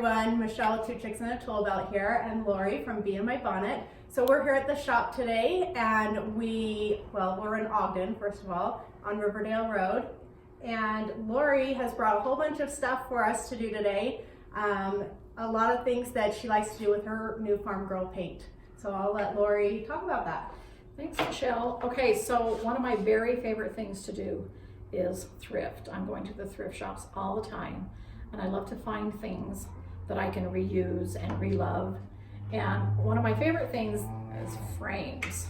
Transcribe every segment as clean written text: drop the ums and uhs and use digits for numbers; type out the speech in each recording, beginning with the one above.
Michelle, two Chicks and a Toolbelt here, and Lori from Bee In My Bonnet. So we're here at the shop today, and we're in Ogden, first of all, on Riverdale Road. And Lori has brought a whole bunch of stuff for us to do today. A lot of things that she likes to do with her new Farm Girl paint. So I'll let Lori talk about that. Thanks, Michelle. Okay, so one of my very favorite things to do is thrift. I'm going to the thrift shops all the time, and I love to find things that I can reuse and relove. And one of my favorite things is frames.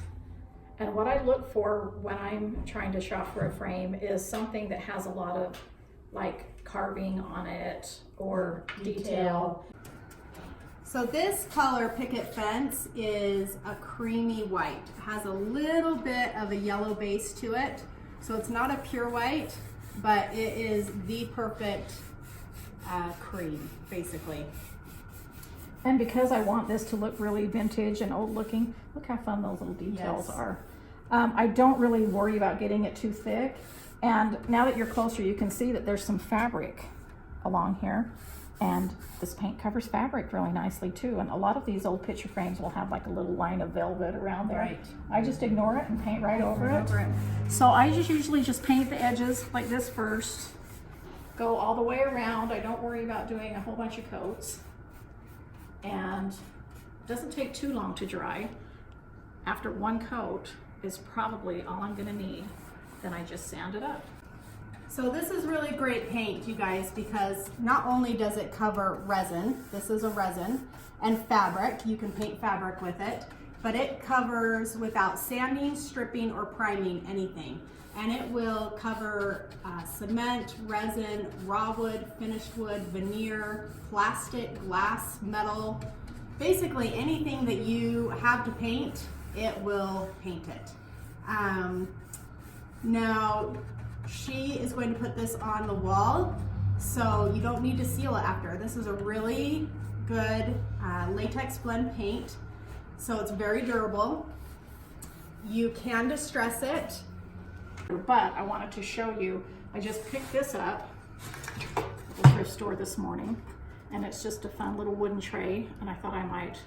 And what I look for when I'm trying to shop for a frame is something that has a lot of like carving on it or detail. So this color picket fence is a creamy white. It has a little bit of a yellow base to it. So it's not a pure white, but it is the perfect cream, basically. And because I want this to look really vintage and old looking, look how fun those little details Yes. are. I don't really worry about getting it too thick. And now that you're closer, you can see that there's some fabric along here. And this paint covers fabric really nicely too. And a lot of these old picture frames will have like a little line of velvet around there. Right. I just ignore it and paint right over it. So I usually just paint the edges like this first, go all the way around. I don't worry about doing a whole bunch of coats. And it doesn't take too long to dry. After one coat is probably all I'm gonna need. Then I just sand it up. So this is really great paint, you guys, because not only does it cover resin, this is a resin, and fabric, you can paint fabric with it, but it covers without sanding, stripping, or priming anything. And it will cover cement, resin, raw wood, finished wood, veneer, plastic, glass, metal, basically anything that you have to paint, it will paint it. Now, she is going to put this on the wall, so you don't need to seal it after. This is a really good latex blend paint, so it's very durable. You can distress it. But I wanted to show you, I just picked this up at the thrift store this morning, and it's just a fun little wooden tray, and I thought I might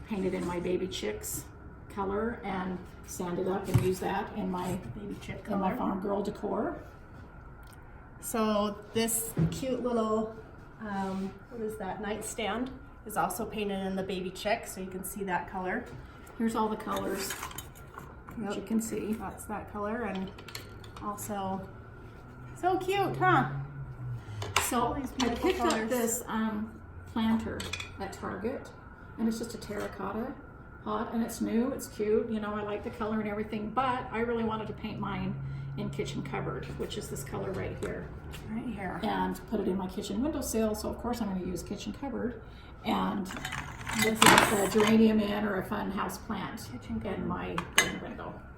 paint it in my baby chicks color and sand it up and use that in my Baby chick in my color. farm girl decor. So this cute little, what is that, nightstand is also painted in the baby chick, so you can see that color. Here's all the colors that you can see. That's that color, and also so cute, huh? So All these I beautiful picked up colors. this planter at Target, and it's just a terracotta pot, and it's new, it's cute, you know, I like the color and everything, but I really wanted to paint mine in kitchen cupboard, which is this color right here. Right here. And put it in my kitchen windowsill, so of course I'm going to use kitchen cupboard. And this is a geranium in or a fun house plant in my garden window.